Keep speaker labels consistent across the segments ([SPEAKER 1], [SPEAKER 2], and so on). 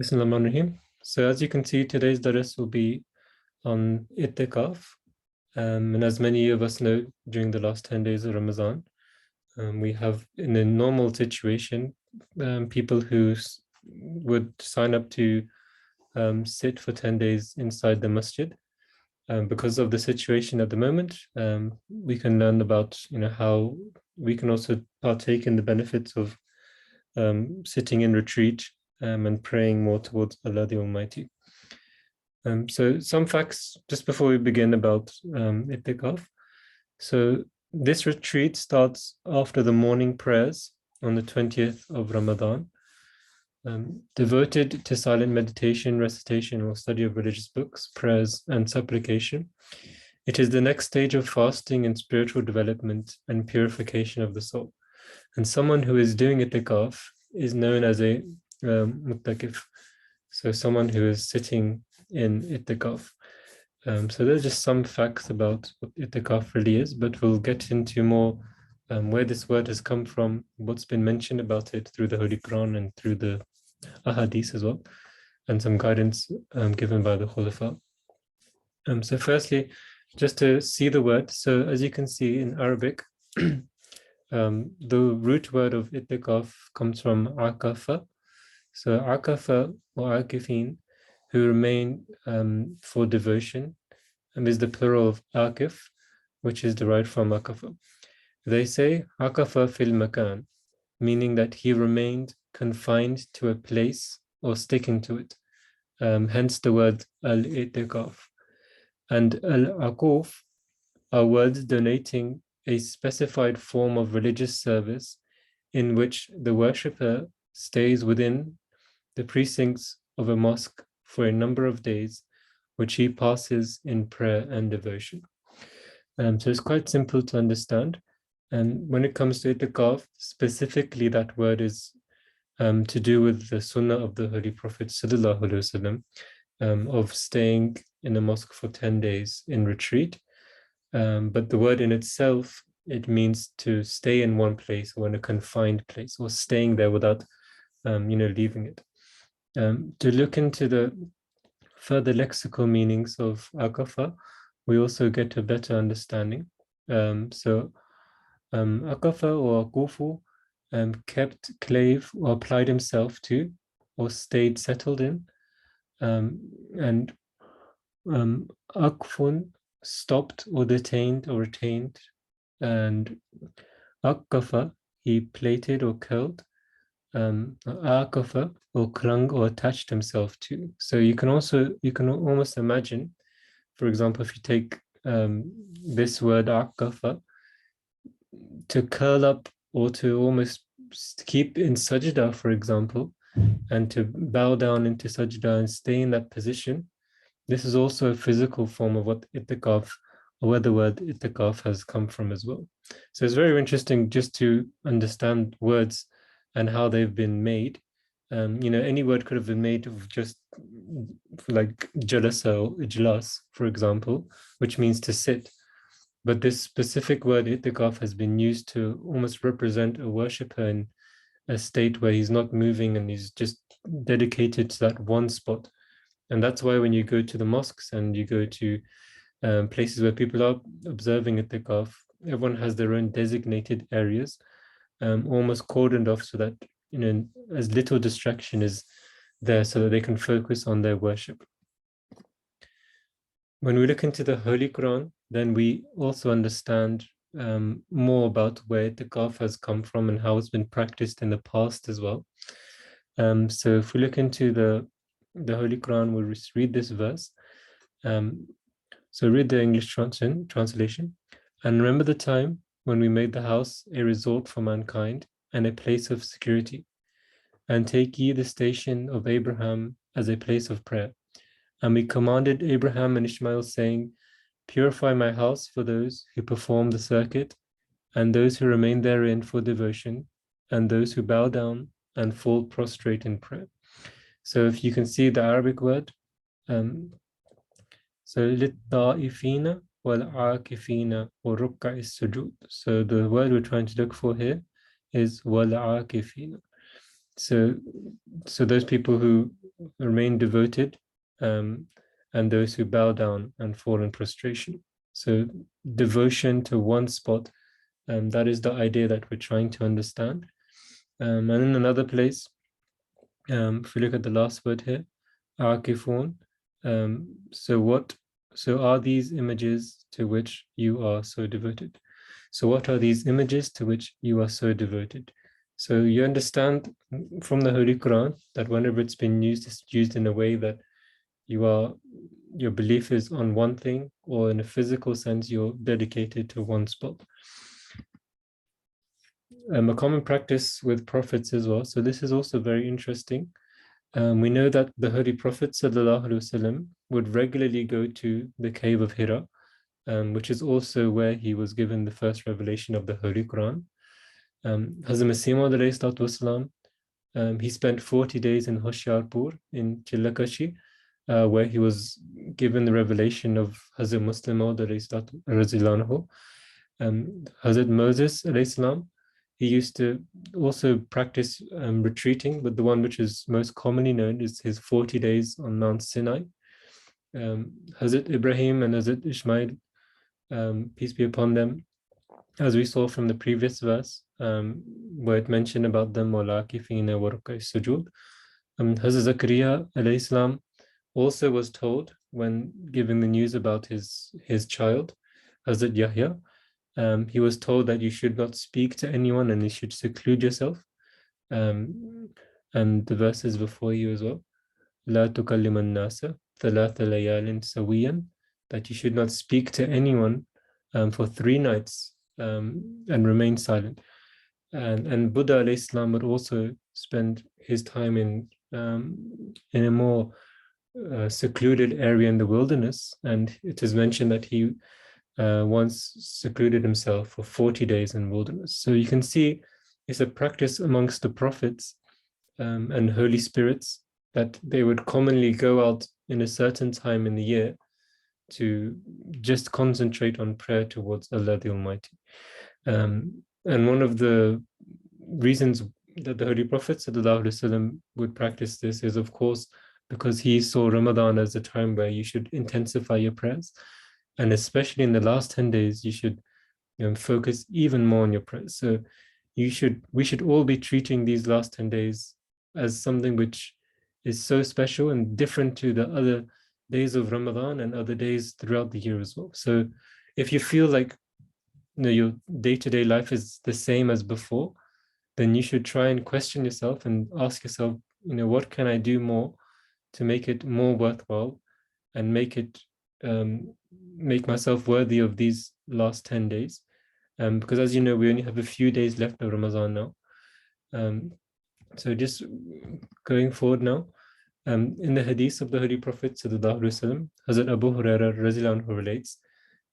[SPEAKER 1] Bismillahirrahmanirrahim. So as you can see, today's dars will be on Ittikaf. And as many of us know, during the last 10 days of Ramadan, we have, in a normal situation, people who would sign up to sit for 10 days inside the masjid. Because of the situation at the moment, we can learn about, how we can also partake in the benefits of sitting in retreat and praying more towards Allah the Almighty. So some facts just before we begin about Ittikaf. So this retreat starts after the morning prayers on the 20th of Ramadan, devoted to silent meditation, recitation, or study of religious books, prayers, and supplication. It is the next stage of fasting and spiritual development and purification of the soul. And someone who is doing Ittikaf is known as a Muttakif, so someone who is sitting in Ittikaf. So there's just some facts about what Ittikaf really is, but we'll get into more where this word has come from, what's been mentioned about it through the Holy Quran and through the Ahadith as well, and some guidance given by the Khulafa. So firstly, just to see the word, so as you can see in Arabic, the root word of Ittikaf comes from Akafa. So Akafa or Akifin, who remain for devotion, and is the plural of Akif, which is derived from Akafa. They say Akafa fil makan, meaning that he remained confined to a place or sticking to it. Hence the word al-Ittikaf. And al-Akuf are words denoting a specified form of religious service in which the worshipper stays within the precincts of a mosque for a number of days, which he passes in prayer and devotion. So it's quite simple to understand. And when it comes to Ittikaf, specifically that word is to do with the sunnah of the Holy Prophet ﷺ, of staying in a mosque for 10 days in retreat. But the word in itself, it means to stay in one place or in a confined place, or staying there without, leaving it. To look into the further lexical meanings of Akafa, we also get a better understanding. So Akafa or Akufu kept clave or applied himself to or stayed settled in, and Akfun stopped or detained or retained, and Akafa he plaited or curled, Akafa or clung or attached himself to. So you can almost imagine, for example, if you take this word Akafa, to curl up or to almost keep in sajda, for example, and to bow down into sajda and stay in that position. This is also a physical form of what Ittikaf, or where the word Ittikaf has come from as well. So it's very interesting just to understand words and how they've been made. Any word could have been made of just like jalasa or ijlas, for example, which means to sit. But this specific word Ittikaf has been used to almost represent a worshipper in a state where he's not moving and he's just dedicated to that one spot. And that's why when you go to the mosques and you go to places where people are observing Ittikaf, everyone has their own designated areas, almost cordoned off so that as little distraction is there so that they can focus on their worship. When we look into the Holy Quran, then we also understand more about where Ittikaf has come from and how it's been practiced in the past as well. So if we look into the Holy Quran, we'll just read this verse. So read the English translation. And remember the time when we made the house a resort for mankind and a place of security. And take ye the station of Abraham as a place of prayer. And we commanded Abraham and Ishmael, saying, purify my house for those who perform the circuit, and those who remain therein for devotion, and those who bow down and fall prostrate in prayer. So if you can see the Arabic word, so لِلطَّائِفِينَ وَالْعَاكِفِينَ وَرُكَّعِ السُّجُودِ. So the word we're trying to look for here is وَالْعَاكِفِينَ. So those people who remain devoted, and those who bow down and fall in prostration. So devotion to one spot, that is the idea that we're trying to understand. And in another place, if we look at the last word here, akifun, so are these images to which you are so devoted? So what are these images to which you are so devoted? So you understand from the Holy Quran that whenever it's been used, it's used in a way that your belief is on one thing, or in a physical sense, you're dedicated to one spot. A common practice with prophets as well. So this is also very interesting. We know that the Holy Prophet ﷺ would regularly go to the cave of Hira, which is also where he was given the first revelation of the Holy Quran. Hazrat Masih Maud, he spent 40 days in Hoshiarpur in Chillakashi, where he was given the revelation of Hazrat Muslim Maud. Hazrat Moses salam, he used to also practice retreating, but the one which is most commonly known is his 40 days on Mount Sinai. Hazrat Ibrahim and Hazrat Ishmael, peace be upon them, as we saw from the previous verse, where it mentioned about them, walakifina warqa sujud. Hazrat Zakaria alayhi salam also was told, when giving the news about his child, Hazrat Yahya, he was told that you should not speak to anyone and you should seclude yourself. And the verses before you as well, La tukalliman nasa thalatha layalin sawiyan, that you should not speak to anyone for 3 nights and remain silent. And Buddha alayhi salam would also spend his time in a more secluded area in the wilderness, and it is mentioned that he once secluded himself for 40 days in wilderness. So you can see it's a practice amongst the prophets and holy spirits that they would commonly go out in a certain time in the year to just concentrate on prayer towards Allah the Almighty. And one of the reasons that the Holy Prophet ﷺ would practice this is, of course, because he saw Ramadan as a time where you should intensify your prayers. And especially in the last 10 days, you should focus even more on your prayers. So we should all be treating these last 10 days as something which is so special and different to the other days of Ramadan and other days throughout the year as well. So if you feel like your day-to-day life is the same as before, then you should try and question yourself and ask yourself, what can I do more to make it more worthwhile and make myself worthy of these last 10 days. Because as you know, we only have a few days left of Ramadan now. So just going forward now, in the hadith of the Holy Prophet ﷺ, Hazrat Abu Hurairah radhiyallahu anhu relates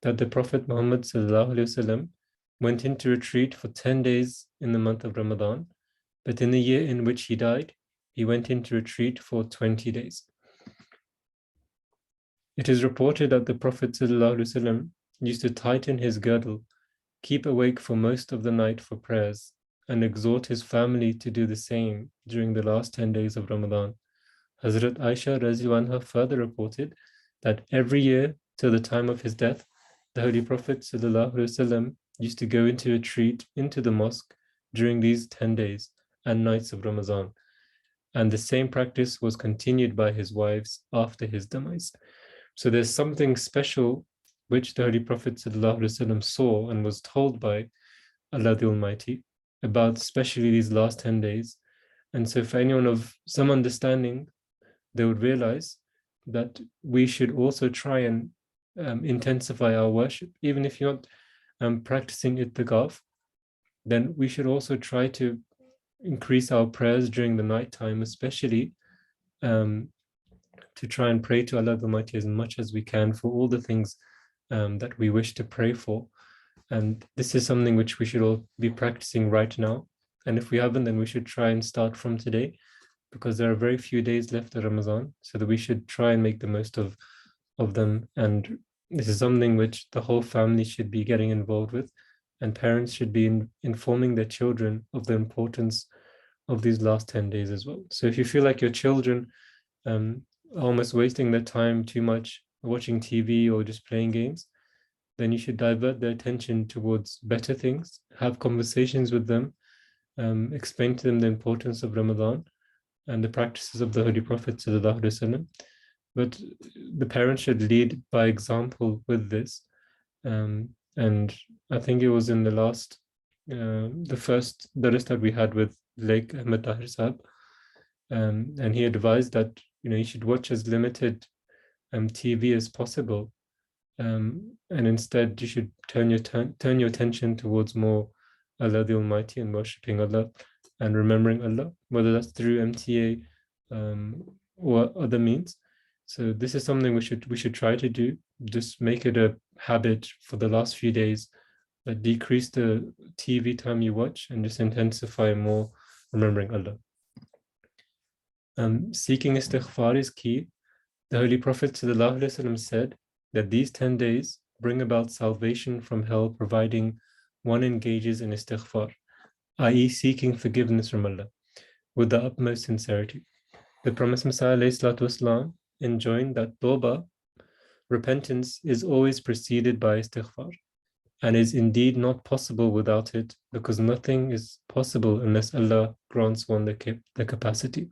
[SPEAKER 1] that the Prophet Muhammad ﷺ went into retreat for 10 days in the month of Ramadan, but in the year in which he died, he went into retreat for 20 days. It is reported that the Prophet ﷺ used to tighten his girdle, keep awake for most of the night for prayers, and exhort his family to do the same during the last 10 days of Ramadan. Hazrat Aisha radhiyallahu anha further reported that every year till the time of his death, the Holy Prophet ﷺ used to go into retreat into the mosque during these 10 days and nights of Ramadan. And the same practice was continued by his wives after his demise. So there's something special which the Holy Prophet ﷺ saw and was told by Allah the Almighty about especially these last 10 days. And so for anyone of some understanding, they would realize that we should also try and intensify our worship. Even if you're not practicing Ittikaf, then we should also try to increase our prayers during the night time, especially to try and pray to Allah the Almighty as much as we can for all the things that we wish to pray for. And this is something which we should all be practicing right now. And if we haven't, then we should try and start from today, because there are very few days left of Ramadan, so that we should try and make the most of them. And this is something which the whole family should be getting involved with, and parents should be informing their children of the importance of these last 10 days as well. So if you feel like your children almost wasting their time too much watching TV or just playing games, then you should divert their attention towards better things, have conversations with them, explain to them the importance of Ramadan and the practices of the Holy Prophet Sallallahu Alaihi Wasallam. But the parents should lead by example with this. And I think it was in the first daras that we had with Lake Ahmed Tahir Sahab, and he advised that you should watch as limited TV as possible, and instead you should turn your attention towards more Allah the Almighty and worshipping Allah and remembering Allah, whether that's through MTA or other means. So this is something we should try to do. Just make it a habit for the last few days. Decrease the TV time you watch and just intensify more remembering Allah. Seeking istighfar is key. The Holy Prophet ﷺ said that these 10 days bring about salvation from hell, providing one engages in istighfar, i.e. seeking forgiveness from Allah with the utmost sincerity. The Promised Messiah ﷺ enjoined that tawbah, repentance, is always preceded by istighfar and is indeed not possible without it, because nothing is possible unless Allah grants one the capacity.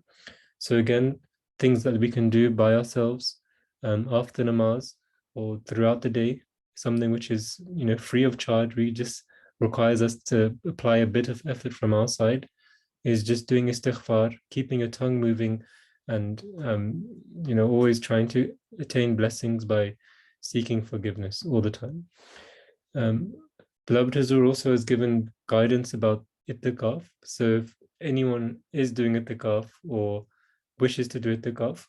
[SPEAKER 1] So again, things that we can do by ourselves after namaz or throughout the day, something which is free of charge, really just requires us to apply a bit of effort from our side, is just doing istighfar, keeping your tongue moving, and always trying to attain blessings by seeking forgiveness all the time. Beloved Hazur also has given guidance about Ittikaf. So if anyone is doing Ittikaf or wishes to do Ittikaf,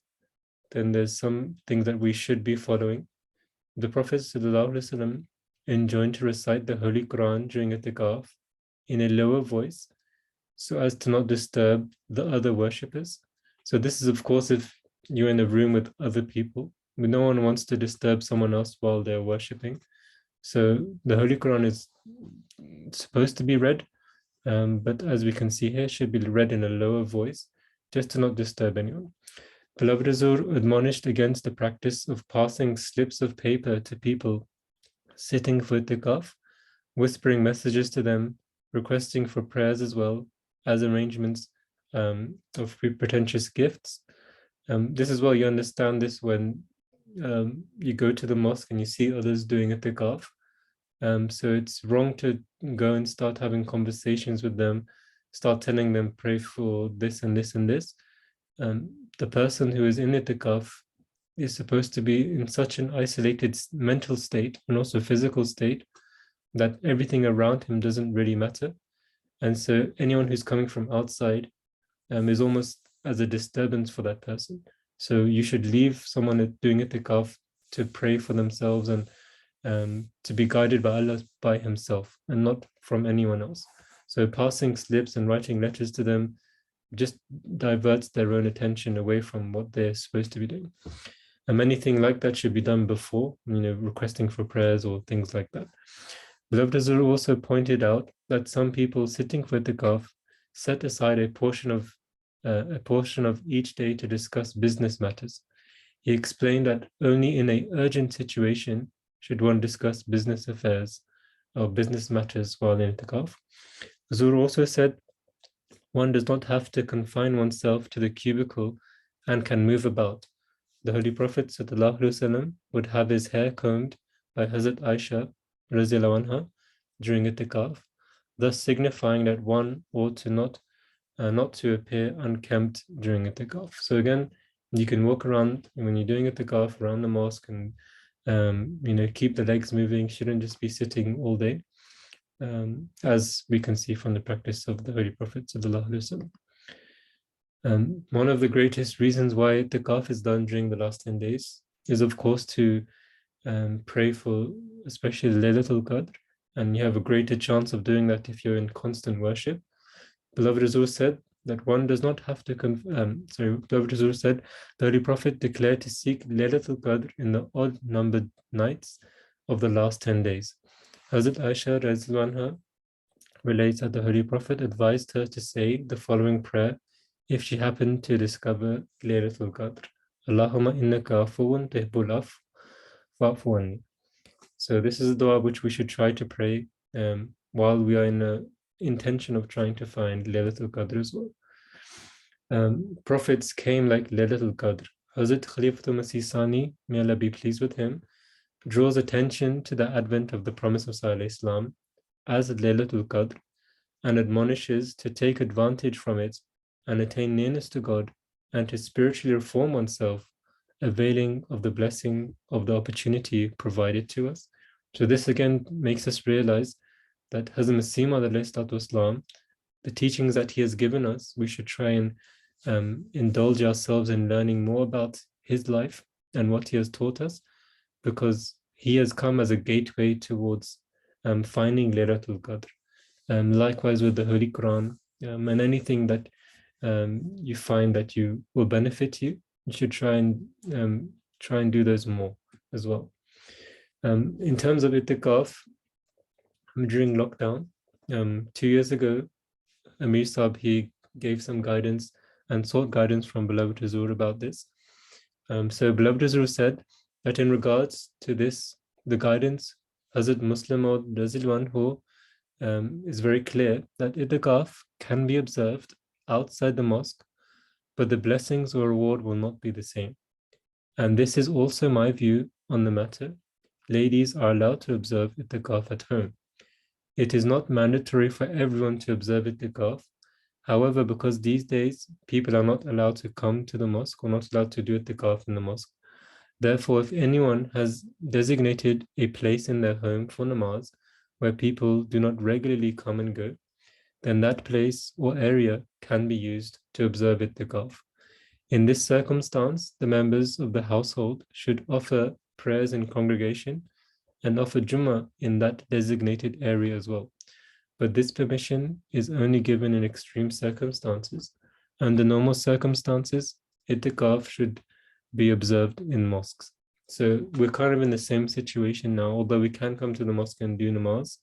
[SPEAKER 1] then there's some things that we should be following. The Prophet ﷺ enjoined to recite the Holy Quran during Ittikaf in a lower voice so as to not disturb the other worshippers. So this is, of course, if you're in a room with other people. No one wants to disturb someone else while they're worshipping. So the Holy Quran is supposed to be read, but as we can see here, should be read in a lower voice, just to not disturb anyone. Beloved Hazur admonished against the practice of passing slips of paper to people sitting for Ittikaf, whispering messages to them, requesting for prayers as well as arrangements of pretentious gifts. This is why you understand this when you go to the mosque and you see others doing Ittikaf. So it's wrong to go and start having conversations with them, start telling them, pray for this and this and this. The person who is in Ittikaf is supposed to be in such an isolated mental state and also physical state that everything around him doesn't really matter. And so anyone who's coming from outside is almost as a disturbance for that person. So you should leave someone doing Ittikaf to pray for themselves and to be guided by Allah by himself and not from anyone else. So passing slips and writing letters to them just diverts their own attention away from what they're supposed to be doing. And anything like that should be done before, requesting for prayers or things like that. Beloved Hazur also pointed out that some people sitting for Ittikaf set aside a portion of each day to discuss business matters. He explained that only in an urgent situation should one discuss business affairs or business matters while in Ittikaf. Hazur also said one does not have to confine oneself to the cubicle and can move about. The Holy Prophet ﷺ would have his hair combed by Hazrat Aisha radiallahu anha during Ittikaf, thus signifying that one ought to not to appear unkempt during Ittikaf. So again, you can walk around when you're doing Ittikaf around the mosque and keep the legs moving. Shouldn't just be sitting all day, as we can see from the practice of the Holy Prophet sallallahu alaihi wasallam. One of the greatest reasons why Ittikaf is done during the last 10 days is, of course, to pray for especially Laylatul Qadr, and you have a greater chance of doing that if you're in constant worship. Beloved Rasul said that one does not have to Beloved Rasul said the Holy Prophet declared to seek Laylatul Qadr in the odd numbered nights of the last 10 days. Hazrat Aisha radiallahu anha relates that the Holy Prophet advised her to say the following prayer if she happened to discover Laylatul Qadr. Allahumma innaka afuwun tuhibbul afw fa'fu anni. So this is a dua which we should try to pray while we are in a intention of trying to find Laylatul Qadr as well. Prophets came like Laylatul Qadr. Hazrat Khalifatul Masih Sani, may Allah be pleased with him, draws attention to the advent of the promise of Islam as Laylatul Qadr and admonishes to take advantage from it and attain nearness to God and to spiritually reform oneself, availing of the blessing of the opportunity provided to us. So this again makes us realize that Hazrat Masih Maud, the teachings that he has given us, we should try and indulge ourselves in learning more about his life and what he has taught us, because he has come as a gateway towards finding Laylatul Qadr. Likewise with the Holy Quran and anything that you find that you will benefit you, you should try and do those more as well. In terms of Ittikaf, during lockdown, 2 years ago, Amir Saab, he gave some guidance and sought guidance from Beloved Huzur about this. So Beloved Huzur said that in regards to this, the guidance, Hazrat Muslim or Razilwan who is very clear that Ittikaf can be observed outside the mosque, but the blessings or reward will not be the same. And this is also my view on the matter. Ladies are allowed to observe Ittikaf at home. It is not mandatory for everyone to observe Ittikaf. However, because these days people are not allowed to come to the mosque or not allowed to do Ittikaf in the mosque, therefore, if anyone has designated a place in their home for namaz where people do not regularly come and go, then that place or area can be used to observe Ittikaf. In this circumstance, the members of the household should offer prayers in congregation and offer Jummah in that designated area as well. But this permission is only given in extreme circumstances. Under normal circumstances, Ittikaf should be observed in mosques. So we're kind of in the same situation now, although we can come to the mosque and do namaz.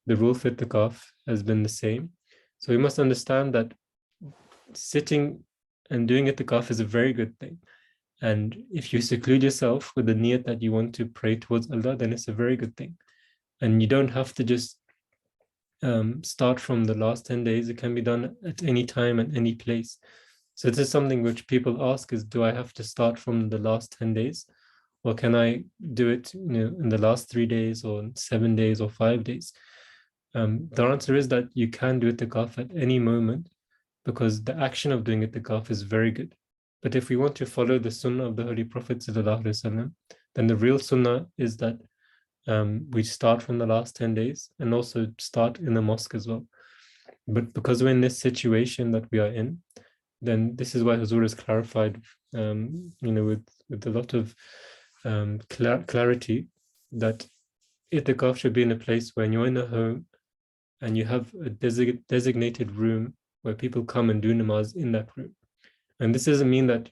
[SPEAKER 1] The rule for Ittikaf has been the same. So we must understand that sitting and doing Ittikaf is a very good thing. And if you seclude yourself with the niyat that you want to pray towards Allah, then it's a very good thing. And you don't have to just start from the last 10 days. It can be done at any time and any place. So this is something which people ask is, do I have to start from the last 10 days? Or can I do it in the last 3 days or 7 days or 5 days? The answer is that you can do Ittikaf at any moment, because the action of doing Ittikaf is very good. But if we want to follow the sunnah of the Holy Prophet ﷺ, then the real sunnah is that we start from the last 10 days and also start in the mosque as well. But because we're in this situation that we are in, then this is why Huzur has clarified, with a lot of clarity, that Ittikaf should be in a place when you're in a home and you have a designated room where people come and do namaz in that room. And this doesn't mean that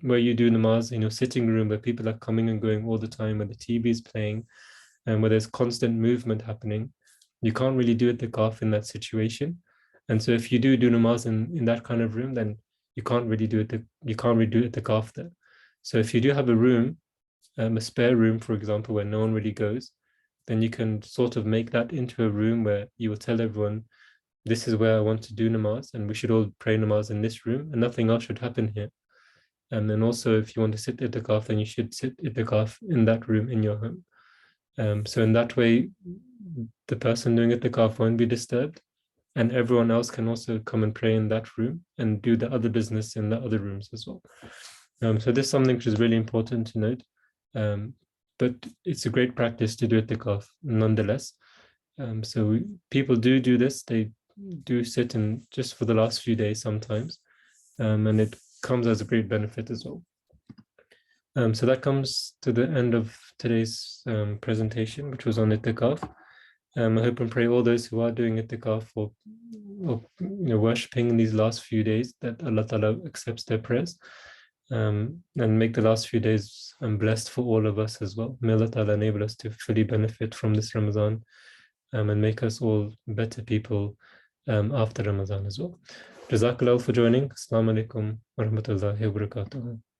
[SPEAKER 1] where you do namaz in your sitting room where people are coming and going all the time, where the TV is playing and where there's constant movement happening. You can't really do Ittikaf in that situation. And so if you do namaz in that kind of room, then you can't really do Ittikaf there. So if you do have a room, a spare room, for example, where no one really goes, then you can sort of make that into a room where you will tell everyone, this is where I want to do namaz, and we should all pray namaz in this room, and nothing else should happen here. And then also, if you want to sit Ittikaf, then you should sit Ittikaf in that room in your home. So in that way, the person doing Ittikaf won't be disturbed, and everyone else can also come and pray in that room and do the other business in the other rooms as well. So this is something which is really important to note. But it's a great practice to do Ittikaf nonetheless. So people do this. They do sit in just for the last few days sometimes, and it comes as a great benefit as well. So that comes to the end of today's presentation, which was on Ittikaf. I hope and pray all those who are doing Ittikaf or worshipping in these last few days, that Allah Ta'ala accepts their prayers, and make the last few days blessed for all of us as well. May Allah Ta'ala enable us to fully benefit from this Ramadan, and make us all better people after Ramadan as well. Jazakallah for joining. Assalamu alaikum wa rahmatullahi wa barakatuh.